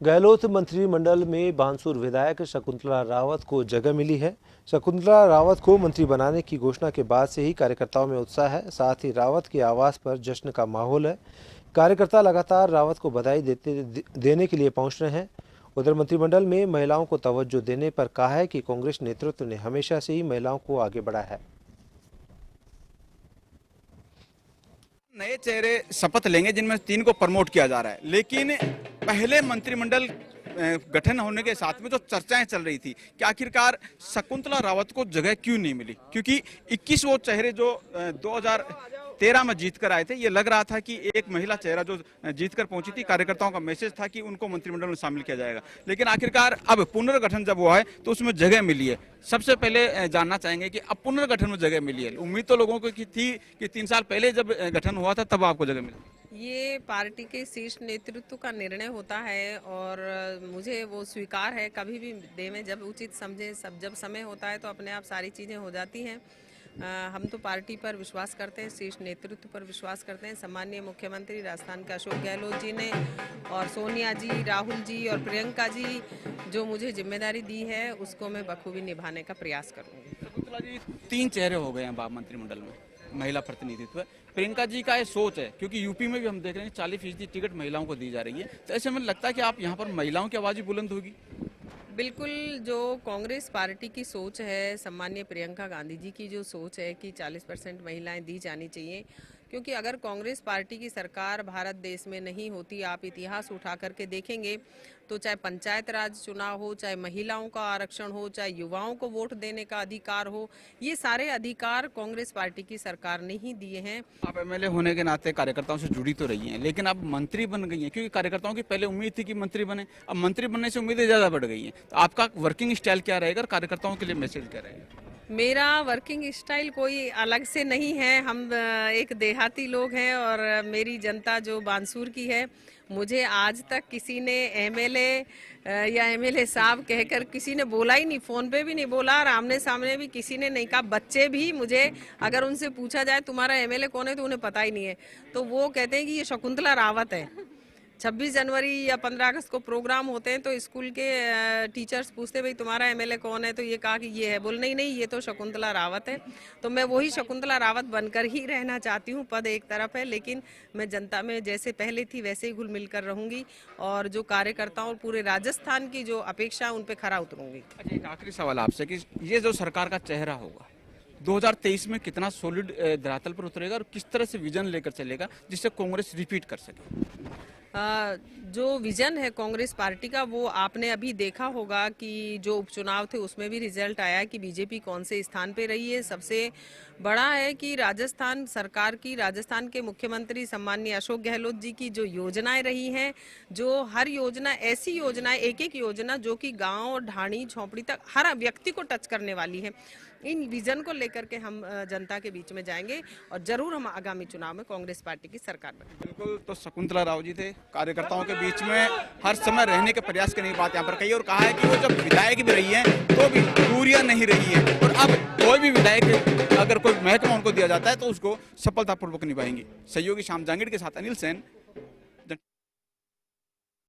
गहलोत मंत्रिमंडल में बानसूर विधायक शकुंतला रावत को जगह मिली है। शकुंतला रावत को मंत्री बनाने की घोषणा के बाद से ही कार्यकर्ताओं में उत्साह है। साथ ही रावत के आवास पर जश्न का माहौल है। कार्यकर्ता लगातार रावत को बधाई देने के लिए पहुंच रहे हैं। उधर मंत्रिमंडल में महिलाओं को तवज्जो देने पर कहा है कि कांग्रेस नेतृत्व ने हमेशा से ही महिलाओं को आगे बढ़ाया है। नए चेहरे शपथ लेंगे जिनमें 3 को प्रमोट किया जा रहा है, लेकिन पहले मंत्रिमंडल गठन होने के साथ में जो चर्चाएं चल रही थी कि आखिरकार शकुंतला रावत को जगह क्यों नहीं मिली, क्योंकि 21 वो चेहरे जो 2013 में जीत कर आए थे, ये लग रहा था कि एक महिला चेहरा जो जीत कर पहुंची थी, कार्यकर्ताओं का मैसेज था कि उनको मंत्रिमंडल में शामिल किया जाएगा। लेकिन आखिरकार अब पुनर्गठन जब हुआ है तो उसमें जगह मिली है। सबसे पहले जानना चाहेंगे कि अब पुनर्गठन में जगह मिली है। उम्मीद तो लोगों को थी कि 3 साल पहले जब गठन हुआ था तब आपको जगह मिली। ये पार्टी के शीर्ष नेतृत्व का निर्णय होता है और मुझे वो स्वीकार है। कभी भी देवें जब उचित समझे, जब समय होता है तो अपने आप सारी चीज़ें हो जाती हैं। हम तो पार्टी पर विश्वास करते हैं, शीर्ष नेतृत्व पर विश्वास करते हैं। सम्मानीय मुख्यमंत्री राजस्थान के अशोक गहलोत जी ने और सोनिया जी, राहुल जी और प्रियंका जी जो मुझे जिम्मेदारी दी है उसको मैं बखूबी निभाने का प्रयास करूँगी। शकुंतला जी 3 चेहरे हो गए हैं मंत्रिमंडल में, महिला प्रतिनिधित्व। प्रियंका जी का ये सोच है, क्योंकि यूपी में भी हम देख रहे हैं 40% टिकट महिलाओं को दी जा रही है, तो ऐसे में लगता है कि आप यहाँ पर महिलाओं की आवाज़ भी बुलंद होगी। बिल्कुल, जो कांग्रेस पार्टी की सोच है, सम्मानीय प्रियंका गांधी जी की जो सोच है कि 40% महिलाएं दी जानी चाहिए, क्योंकि अगर कांग्रेस पार्टी की सरकार भारत देश में नहीं होती, आप इतिहास उठा करके देखेंगे तो चाहे पंचायत राज चुनाव हो, चाहे महिलाओं का आरक्षण हो, चाहे युवाओं को वोट देने का अधिकार हो, ये सारे अधिकार कांग्रेस पार्टी की सरकार ने ही दिए हैं। आप एमएलए होने के नाते कार्यकर्ताओं से जुड़ी तो रही हैं, लेकिन अब मंत्री बन गई हैं, क्योंकि कार्यकर्ताओं की पहले उम्मीद थी कि मंत्री बने, अब मंत्री बनने से उम्मीदें ज़्यादा बढ़ गई हैं। तो आपका वर्किंग स्टाइल क्या रहेगा और कार्यकर्ताओं के लिए मैसेज क्या रहेगा? मेरा वर्किंग स्टाइल कोई अलग से नहीं है। हम एक देहाती लोग हैं और मेरी जनता जो बानसूर की है, मुझे आज तक किसी ने एमएलए या एमएलए साहब कहकर किसी ने बोला ही नहीं, फ़ोन पे भी नहीं बोला और आमने सामने भी किसी ने नहीं कहा। बच्चे भी मुझे अगर उनसे पूछा जाए तुम्हारा एमएलए कौन है तो उन्हें पता ही नहीं है, तो वो कहते हैं कि ये शकुंतला रावत है। 26 जनवरी या 15 अगस्त को प्रोग्राम होते हैं तो स्कूल के टीचर्स पूछते भाई तुम्हारा एमएलए कौन है, तो ये कहा कि ये है। बोल नहीं ये तो शकुंतला रावत है। तो मैं वही शकुंतला रावत बनकर ही रहना चाहती हूँ। पद एक तरफ है, लेकिन मैं जनता में जैसे पहले थी वैसे ही घुल मिल कर रहूँगी और जो कार्यकर्ताओं और पूरे राजस्थान की जो अपेक्षा उन पर खरा उतरूँगी। अच्छा, एक आखिरी सवाल आपसे कि ये जो सरकार का चेहरा होगा 2023 में कितना सॉलिड धरातल पर उतरेगा और किस तरह से विजन लेकर चलेगा जिससे कांग्रेस रिपीट कर सके? जो विजन है कांग्रेस पार्टी का वो आपने अभी देखा होगा कि जो उपचुनाव थे उसमें भी रिजल्ट आया कि बीजेपी कौन से स्थान पे रही है। सबसे बड़ा है कि राजस्थान सरकार की, राजस्थान के मुख्यमंत्री सम्मानीय अशोक गहलोत जी की जो योजनाएं रही हैं, जो हर योजना ऐसी योजनाएं, एक योजना जो कि गांव, ढाणी, झोंपड़ी तक हर व्यक्ति को टच करने वाली है। इन विजन को लेकर के हम जनता के बीच में जाएंगे और जरूर हम आगामी चुनाव में कांग्रेस पार्टी की सरकार बनेंगे। बिल्कुल, तो शकुंतला राव जी थे, कार्यकर्ताओं के बीच में हर समय रहने के प्रयास करने की बात यहाँ पर कही और कहा है कि वो जब विधायक भी रही है तो भी दूरियां नहीं रही है और अब कोई भी विधायक अगर कोई महकमा उनको दिया जाता है तो उसको सफलतापूर्वक निभाएंगे। सहयोगी श्याम जांगीड़ के साथ अनिल सेन,